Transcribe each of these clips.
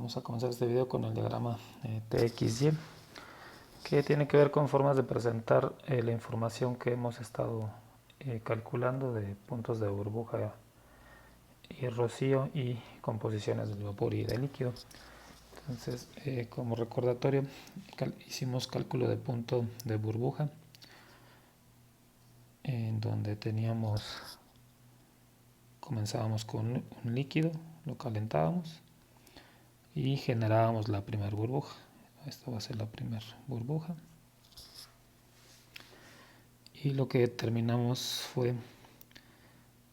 Vamos a comenzar este video con el diagrama TXY, que tiene que ver con formas de presentar la información que hemos estado calculando de puntos de burbuja y rocío y composiciones del vapor y del líquido. Entonces, como recordatorio, hicimos cálculo de punto de burbuja, en donde comenzábamos con un líquido, lo calentábamos y generábamos la primera burbuja. Esta va a ser la primera burbuja. Y lo que determinamos fue,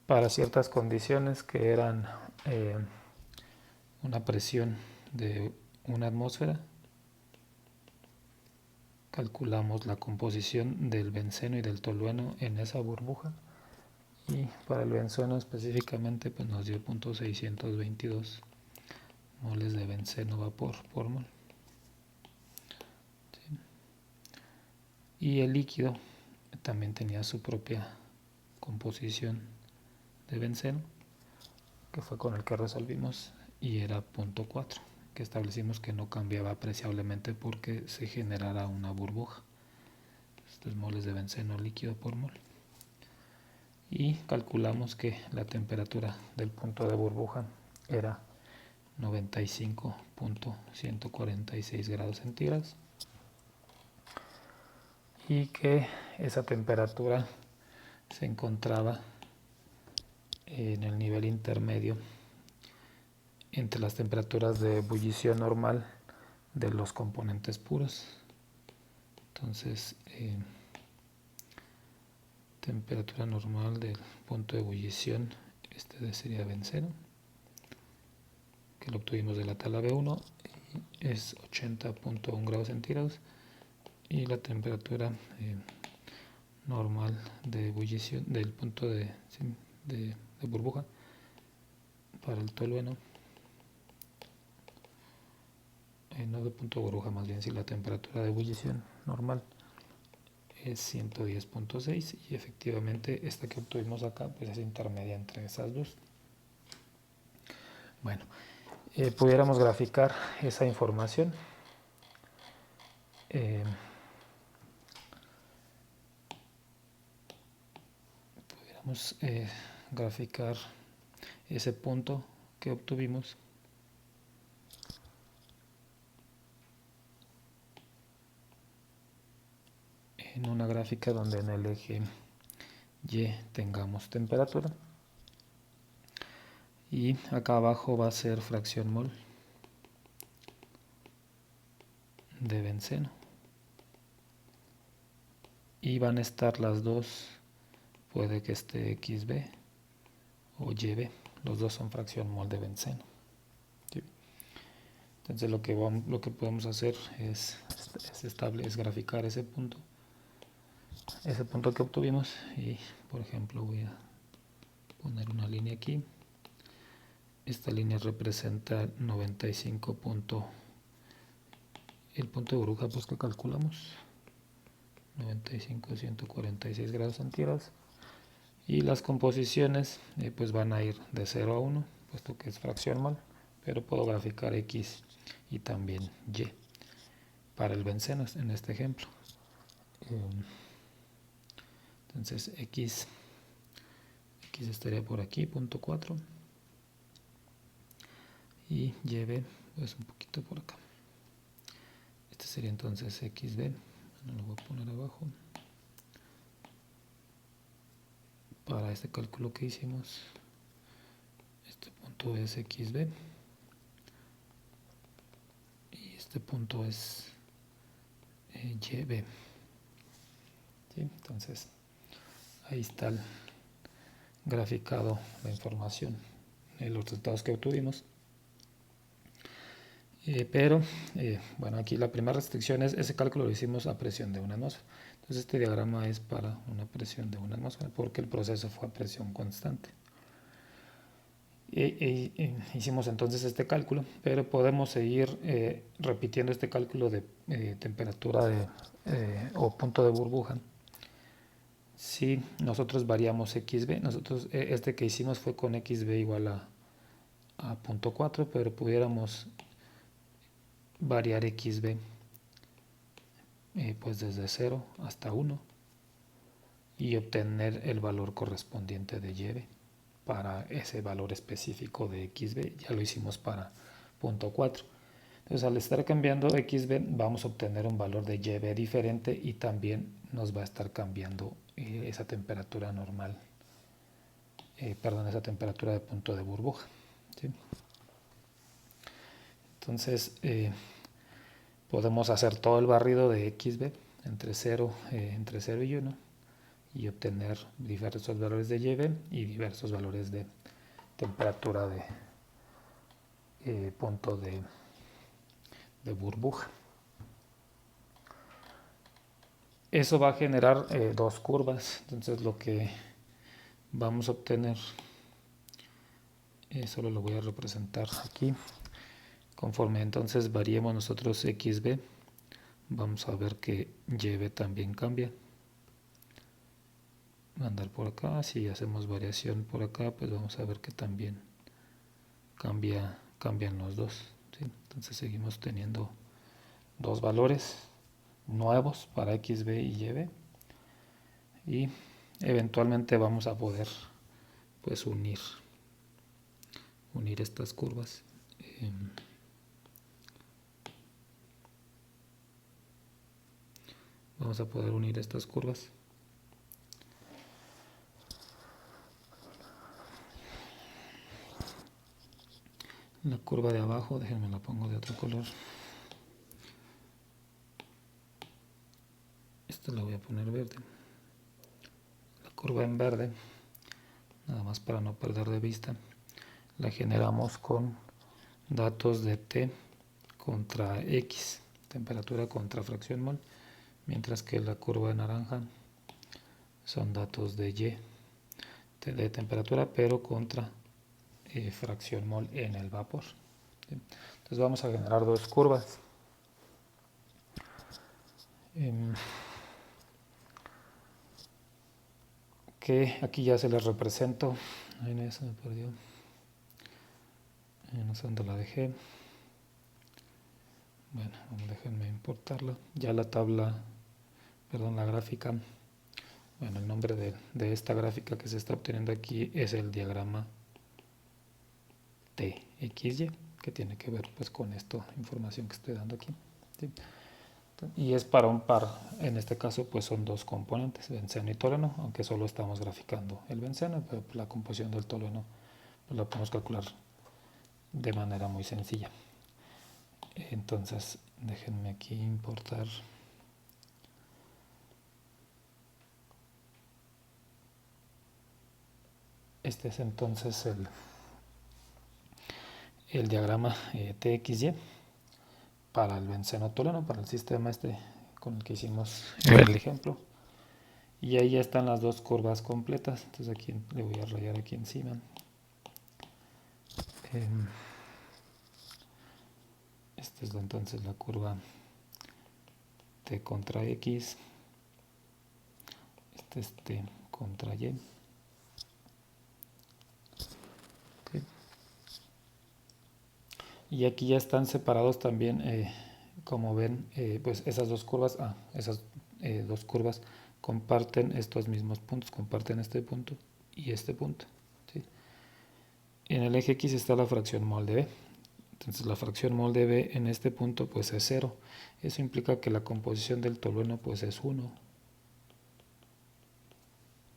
para ciertas condiciones que eran una presión de 1 atmósfera, calculamos la composición del benceno y del tolueno en esa burbuja, y para el benceno específicamente pues nos dio 0.622 moles de benceno vapor por mol. ¿Sí? Y el líquido también tenía su propia composición de benceno, que fue con el que resolvimos, y era 0.4, que establecimos que no cambiaba apreciablemente porque se generara una burbuja. Estos moles de benceno líquido por mol. Y calculamos que la temperatura del punto de burbuja era 95.146 grados centígrados, y que esa temperatura se encontraba en el nivel intermedio entre las temperaturas de ebullición normal de los componentes puros. Entonces, temperatura normal del punto de ebullición, este sería benceno, que lo obtuvimos de la tabla B1, es 80.1 grados centígrados, y la temperatura normal de ebullición del punto de burbuja para el tolueno, no de punto de burbuja, más bien, si la temperatura de ebullición normal es 110.6, y efectivamente esta que obtuvimos acá pues es intermedia entre esas dos. Bueno, pudiéramos graficar esa información. Pudiéramos graficar ese punto que obtuvimos en una gráfica donde en el eje Y tengamos temperatura, y acá abajo va a ser fracción mol de benceno, y van a estar las dos, puede que esté XB o YB, los dos son fracción mol de benceno. ¿Sí? Entonces lo que podemos hacer es graficar ese punto que obtuvimos, y por ejemplo voy a poner una línea aquí. Esta línea representa 95 el punto de burbuja pues que calculamos, 95.146 grados centígrados, y las composiciones pues van a ir de 0 a 1, puesto que es fracción mol, pero puedo graficar X y también Y para el benceno en este ejemplo. Entonces X estaría por aquí, 0.4, y YB pues un poquito por acá. Este sería entonces XB, no lo voy a poner abajo. Para este cálculo que hicimos, este punto es XB y este punto es YB. ¿Sí? Entonces ahí está graficado la información, los resultados que obtuvimos. Pero bueno, aquí la primera restricción es ese cálculo lo hicimos a presión de 1 atmósfera. Entonces este diagrama es para una presión de 1 atmósfera porque el proceso fue a presión constante. Hicimos entonces este cálculo, pero podemos seguir repitiendo este cálculo de temperatura o punto de burbuja. Si nosotros variamos XB, este que hicimos fue con XB igual a 0.4, pero pudiéramos variar XB pues desde 0 hasta 1 y obtener el valor correspondiente de YB para ese valor específico de XB. Ya lo hicimos para punto 4. Entonces al estar cambiando XB vamos a obtener un valor de YB diferente y también nos va a estar cambiando esa temperatura normal, esa temperatura de punto de burbuja, ¿sí? Entonces podemos hacer todo el barrido de XB entre 0 y 1 y obtener diversos valores de YB y diversos valores de temperatura de punto de burbuja. Eso va a generar dos curvas. Entonces lo que vamos a obtener, solo lo voy a representar aquí. Conforme entonces variemos nosotros XB, vamos a ver que YB también cambia. Andar por acá, si hacemos variación por acá, pues vamos a ver que también cambian los dos, ¿sí? Entonces seguimos teniendo dos valores nuevos para XB y YB y eventualmente vamos a poder pues unir estas curvas. Vamos a poder unir estas curvas. La curva de abajo, déjenme la pongo de otro color. Esta la voy a poner verde. La curva en verde, nada más para no perder de vista, la generamos con datos de T contra X, temperatura contra fracción mol, mientras que la curva de naranja son datos de Y, de temperatura, pero contra fracción mol en el vapor. Entonces vamos a generar dos curvas. Que aquí ya se les represento. Ay, no, se me perdió. No sé dónde la dejé. Bueno, déjenme importarla. Ya la tabla, perdón, la gráfica. Bueno, el nombre de esta gráfica que se está obteniendo aquí es el diagrama TXY, que tiene que ver pues con esta información que estoy dando aquí, ¿sí? Y es para un par, en este caso pues son dos componentes, benceno y tolueno, aunque solo estamos graficando el benceno, pero la composición del tolueno pues la podemos calcular de manera muy sencilla. Entonces déjenme aquí importar este es entonces el diagrama TXY para el benceno tolueno, para el sistema este con el que hicimos el ejemplo. Y ahí ya están las dos curvas completas. Entonces aquí le voy a rayar aquí encima. Esta es entonces la curva T contra X. Este es T contra Y. Okay. Y aquí ya están separados también, como ven, pues esas dos curvas, dos curvas comparten estos mismos puntos, comparten este punto y este punto, ¿sí? En el eje X está la fracción mol de B. Entonces la fracción mol de B en este punto pues es 0. Eso implica que la composición del tolueno pues es 1.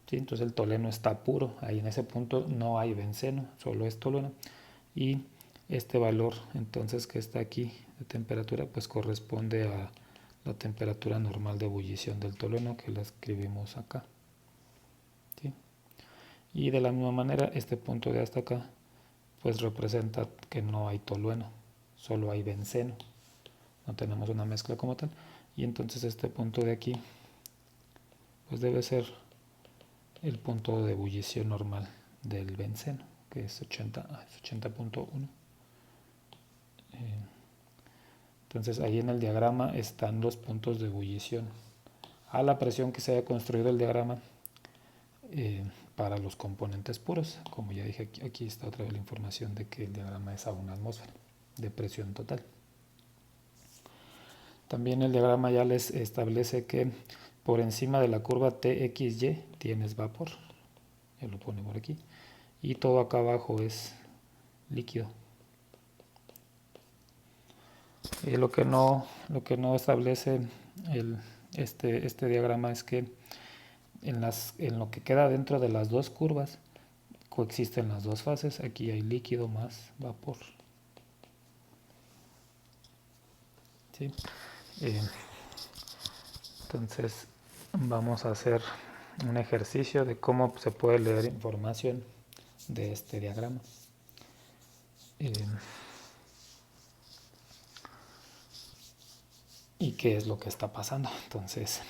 ¿Sí? Entonces el tolueno está puro. Ahí en ese punto no hay benceno, solo es tolueno. Y este valor entonces que está aquí de temperatura pues corresponde a la temperatura normal de ebullición del tolueno que la escribimos acá. ¿Sí? Y de la misma manera este punto de hasta acá pues representa que no hay tolueno, solo hay benceno, no tenemos una mezcla como tal, y entonces este punto de aquí pues debe ser el punto de ebullición normal del benceno, que es 80.1. Entonces ahí en el diagrama están los puntos de ebullición a la presión que se haya construido el diagrama para los componentes puros. Como ya dije, aquí está otra vez la información de que el diagrama es a 1 atmósfera de presión total. También el diagrama ya les establece que por encima de la curva TXY tienes vapor. Ya lo pone por aquí. Y todo acá abajo es líquido. Y lo que no establece este diagrama es que en lo que queda dentro de las dos curvas coexisten las dos fases. Aquí hay líquido más vapor. ¿Sí? Entonces vamos a hacer un ejercicio de cómo se puede leer información de este diagrama. Y qué es lo que está pasando. Entonces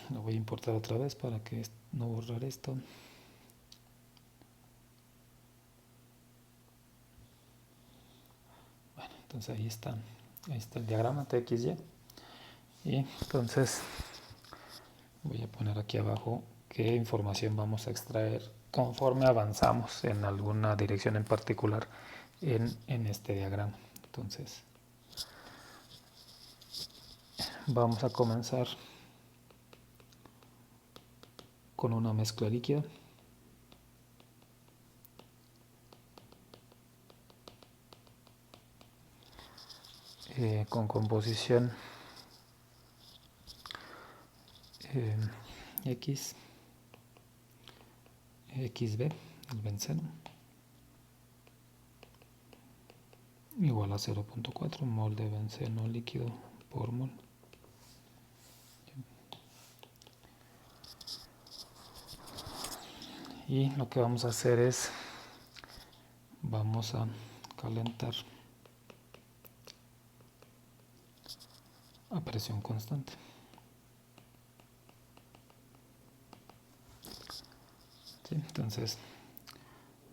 lo voy a importar otra vez para que no borrar esto. Bueno, entonces ahí está el diagrama TXY. Y entonces voy a poner aquí abajo qué información vamos a extraer conforme avanzamos en alguna dirección en particular en este diagrama. Entonces vamos a comenzar con una mezcla líquida. Con composición XB, el benceno, igual a 0.4 mol de benceno líquido por mol. Y lo que vamos a hacer es, vamos a calentar a presión constante. ¿Sí? Entonces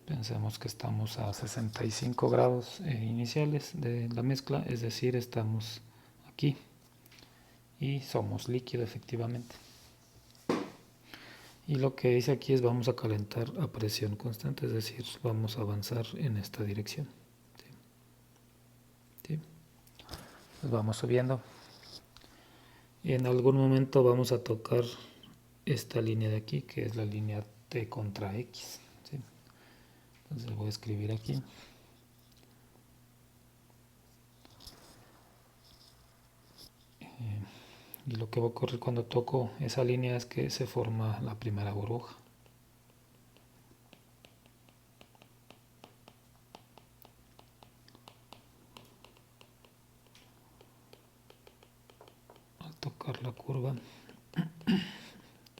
pensemos que estamos a 65 grados iniciales de la mezcla, es decir, estamos aquí y somos líquido efectivamente. Y lo que dice aquí es vamos a calentar a presión constante, es decir, vamos a avanzar en esta dirección. ¿Sí? Pues vamos subiendo. Y en algún momento vamos a tocar esta línea de aquí, que es la línea T contra X. ¿Sí? Entonces voy a escribir aquí. Y lo que va a ocurrir cuando toco esa línea es que se forma la primera burbuja. Al tocar la curva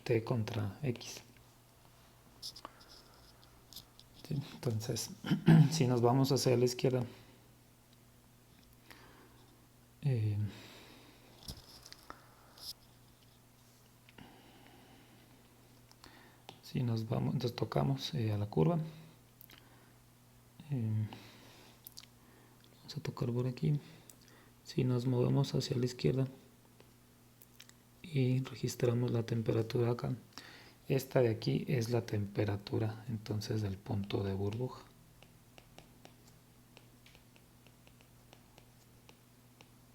T contra X. ¿Sí? Entonces, si nos vamos hacia la izquierda, si nos vamos, entonces tocamos a la curva. Vamos a tocar por aquí. Si nos movemos hacia la izquierda y registramos la temperatura acá, esta de aquí es la temperatura entonces del punto de burbuja.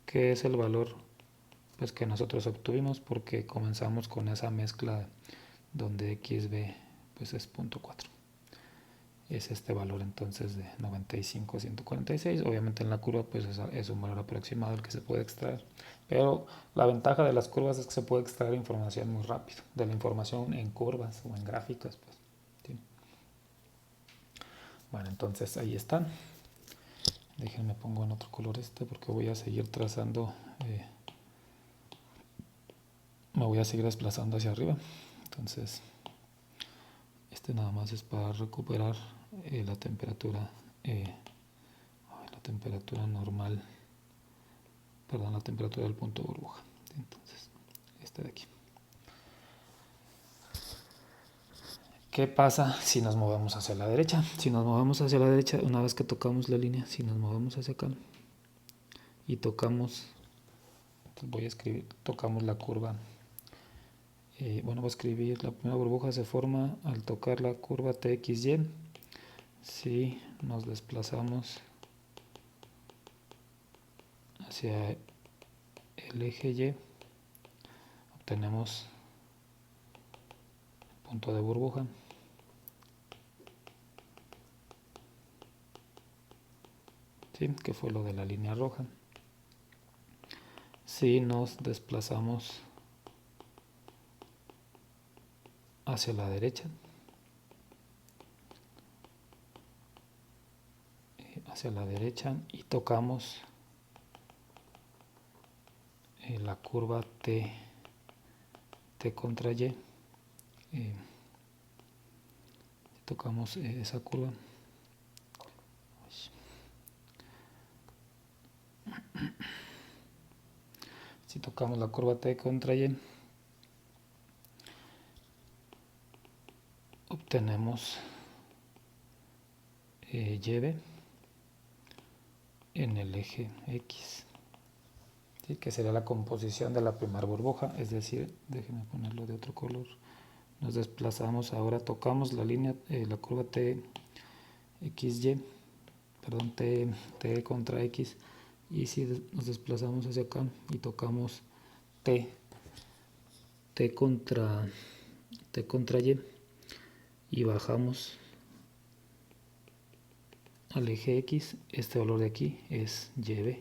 ¿Qué es el valor? Pues que nosotros obtuvimos porque comenzamos con esa mezcla donde XB pues es 0.4. Es este valor entonces de 95 a 146. Obviamente en la curva pues es un valor aproximado el que se puede extraer, pero la ventaja de las curvas es que se puede extraer información muy rápido de la información en curvas o en gráficas pues. ¿Sí? Bueno, entonces ahí están. Déjenme pongo en otro color porque voy a seguir trazando, me voy a seguir desplazando hacia arriba. Entonces nada más es para recuperar la temperatura normal, perdón, la temperatura del punto burbuja. Entonces de aquí. ¿Qué pasa si nos movemos hacia la derecha? Si nos movemos hacia la derecha, una vez que tocamos la línea, si nos movemos hacia acá y tocamos, voy a escribir, tocamos la curva. Bueno, voy a escribir, la primera burbuja se forma al tocar la curva TXY. Si nos desplazamos hacia el eje Y, obtenemos punto de burbuja. ¿Sí? Que fue lo de la línea roja. Si nos desplazamos hacia la derecha, y tocamos la curva T contra Y, tocamos esa curva, si tocamos la curva T contra Y, obtenemos YB en el eje X, ¿sí? Que sería la composición de la primera burbuja, es decir, déjenme ponerlo de otro color. Nos desplazamos, ahora tocamos la línea, la curva T contra X, y si nos desplazamos hacia acá y tocamos T contra Y bajamos al eje X, este valor de aquí es YB,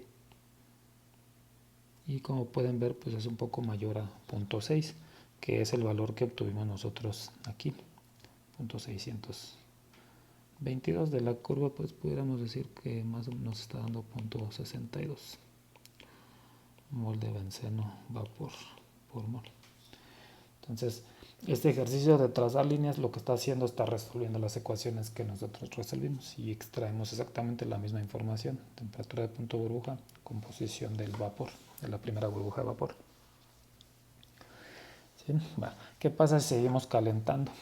y como pueden ver, pues es un poco mayor a 0.6, que es el valor que obtuvimos nosotros aquí, 0.622 de la curva, pues pudiéramos decir que más o menos está dando 0.62 mol de benceno vapor por mol. Entonces, este ejercicio de trazar líneas lo que está haciendo está resolviendo las ecuaciones que nosotros resolvimos y extraemos exactamente la misma información: temperatura de punto burbuja, composición del vapor, de la primera burbuja de vapor. ¿Sí? Bueno, ¿qué pasa si seguimos calentando?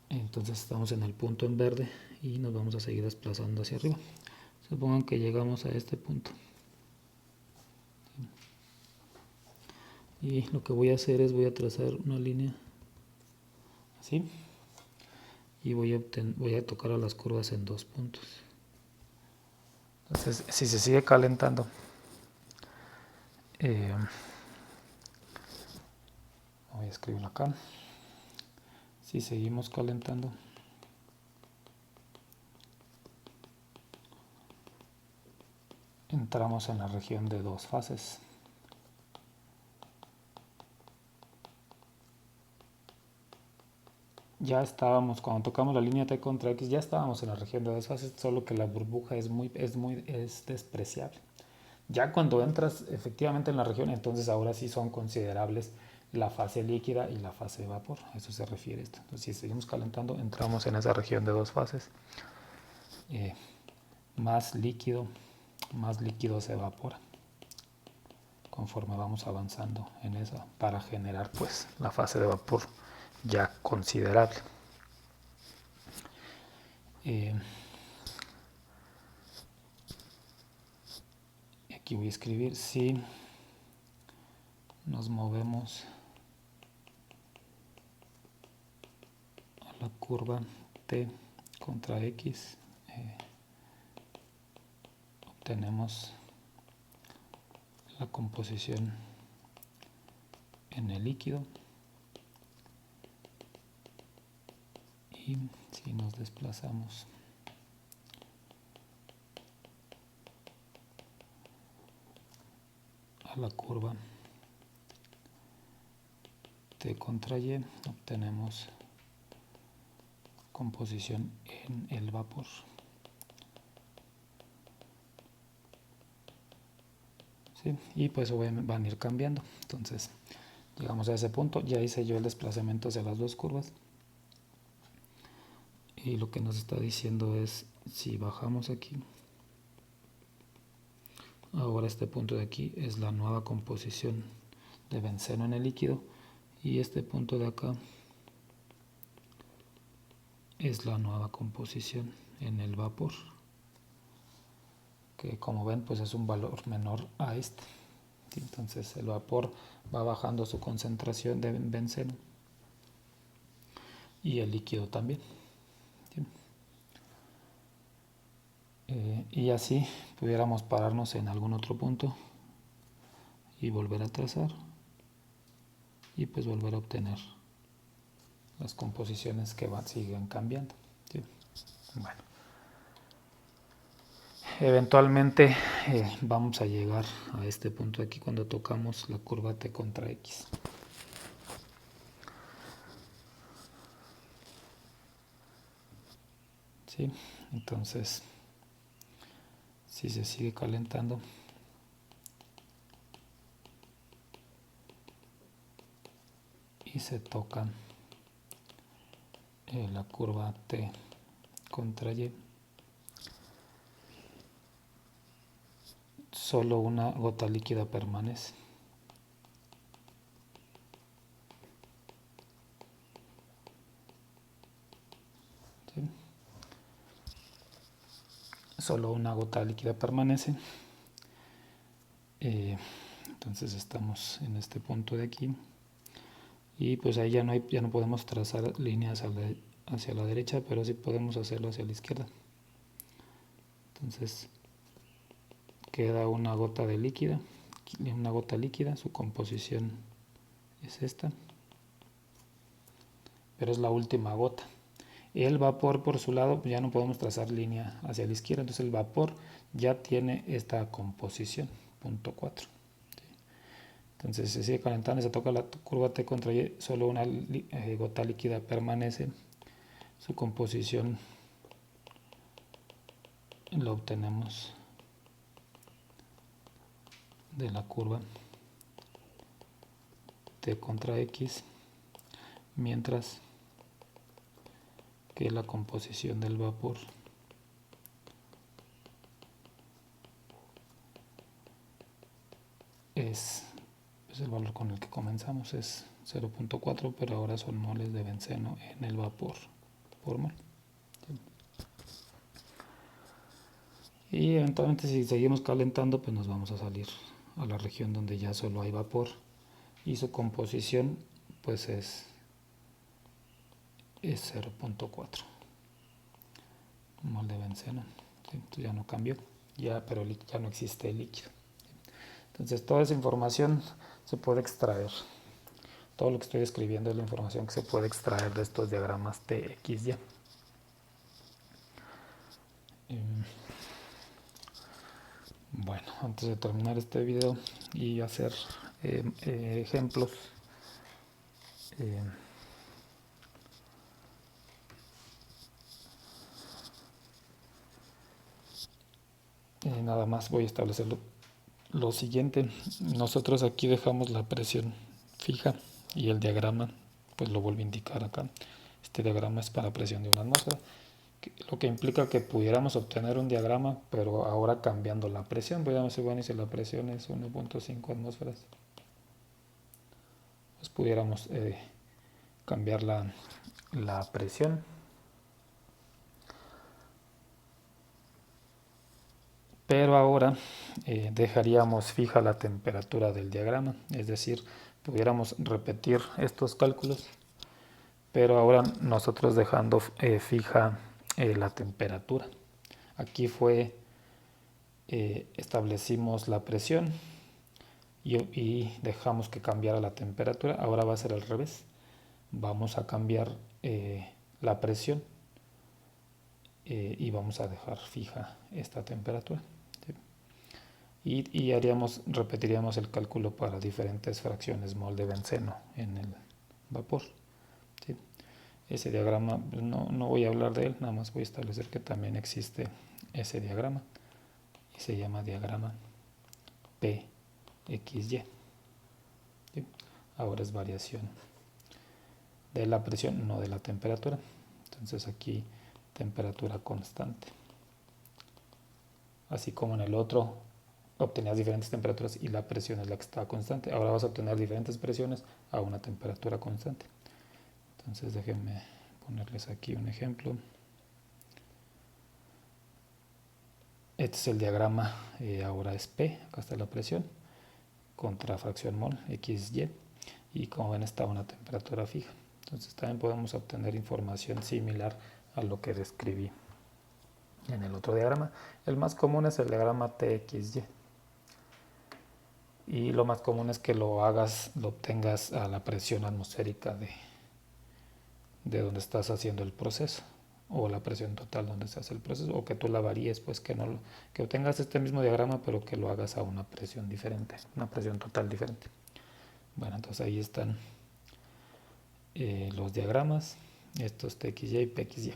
Entonces estamos en el punto en verde y nos vamos a seguir desplazando hacia arriba. Supongan que llegamos a este punto. Y lo que voy a hacer es voy a trazar una línea así y voy a tocar a las curvas en 2 puntos. Entonces, si se sigue calentando, voy a escribirlo acá. Si seguimos calentando, entramos en la región de 2 fases. Ya estábamos, cuando tocamos la línea T contra X, ya estábamos en la región de 2 fases, solo que la burbuja es despreciable. Ya cuando entras efectivamente en la región, entonces ahora sí son considerables la fase líquida y la fase de vapor. A eso se refiere esto. Entonces, si seguimos calentando, entramos en esa región de 2 fases. Más líquido se evapora conforme vamos avanzando en esa, para generar pues la fase de vapor ya considerable. Aquí voy a escribir: si nos movemos a la curva T contra X, obtenemos la composición en el líquido, y si nos desplazamos a la curva T contra Y, obtenemos composición en el vapor. ¿Sí? Y pues van a ir cambiando. Entonces llegamos a ese punto, ya hice yo el desplazamiento hacia las dos curvas, y lo que nos está diciendo es: si bajamos aquí, ahora este punto de aquí es la nueva composición de benceno en el líquido, y este punto de acá es la nueva composición en el vapor, que como ven pues es un valor menor a este. ¿Sí? Entonces el vapor va bajando su concentración de benceno y el líquido también. ¿Sí? Y así pudiéramos pararnos en algún otro punto y volver a trazar y pues volver a obtener las composiciones que siguen cambiando, ¿sí? Bueno, eventualmente vamos a llegar a este punto de aquí cuando tocamos la curva t contra x. ¿Sí? Entonces, si se sigue calentando, y se toca la curva t contra y, solo una gota líquida permanece. ¿Sí? Solo una gota líquida permanece. Entonces estamos en este punto de aquí y pues ahí ya no podemos trazar líneas hacia la derecha, pero sí podemos hacerlo hacia la izquierda. Entonces queda una gota líquida, su composición es esta, pero es la última gota. El vapor por su lado ya no podemos trazar línea hacia la izquierda, entonces el vapor ya tiene esta composición, punto 4. Entonces se sigue calentando, se toca la curva T contra Y, solo una gota líquida permanece, su composición lo obtenemos de la curva T contra X, mientras que la composición del vapor es el valor con el que comenzamos, es 0.4, pero ahora son moles de benceno en el vapor por mol. Y eventualmente si seguimos calentando, pues nos vamos a salir a la región donde ya solo hay vapor y su composición pues es 0.4 mol de benceno. ¿Sí? Entonces ya no cambió, pero ya no existe el líquido. Entonces toda esa información se puede extraer. Todo lo que estoy escribiendo es la información que se puede extraer de estos diagramas T, X, Y. Bueno, antes de terminar este video y hacer ejemplos, nada más voy a establecer lo siguiente. Nosotros aquí dejamos la presión fija y el diagrama pues lo vuelvo a indicar acá. Este diagrama es para presión de una atmósfera, lo que implica que pudiéramos obtener un diagrama, pero ahora cambiando la presión. Podríamos decir, bueno, y si la presión es 1.5 atmósferas, pues pudiéramos cambiar la presión. Pero ahora dejaríamos fija la temperatura del diagrama, es decir, pudiéramos repetir estos cálculos, pero ahora nosotros dejando fija la temperatura. Aquí establecimos la presión y dejamos que cambiara la temperatura. Ahora va a ser al revés. Vamos a cambiar la presión y vamos a dejar fija esta temperatura. ¿Sí? Y repetiríamos el cálculo para diferentes fracciones mol de benceno en el vapor. ¿Sí? Ese diagrama no voy a hablar de él, nada más voy a establecer que también existe ese diagrama y se llama diagrama PXY. ¿Sí? Ahora es variación de la presión, no de la temperatura. Entonces aquí temperatura constante. Así como en el otro obtenías diferentes temperaturas y la presión es la que estaba constante, ahora vas a obtener diferentes presiones a una temperatura constante. Entonces déjenme ponerles aquí un ejemplo. Este es el diagrama, ahora es P, acá está la presión, contra fracción mol, XY, y como ven está a una temperatura fija. Entonces también podemos obtener información similar a lo que describí en el otro diagrama. El más común es el diagrama TXY. Y lo más común es que lo obtengas a la presión atmosférica de donde estás haciendo el proceso, o la presión total donde se hace el proceso, o que tú la varíes, pues que obtengas este mismo diagrama, pero que lo hagas a una presión diferente, una presión total diferente. Bueno, entonces ahí están los diagramas, estos TXY y PXY.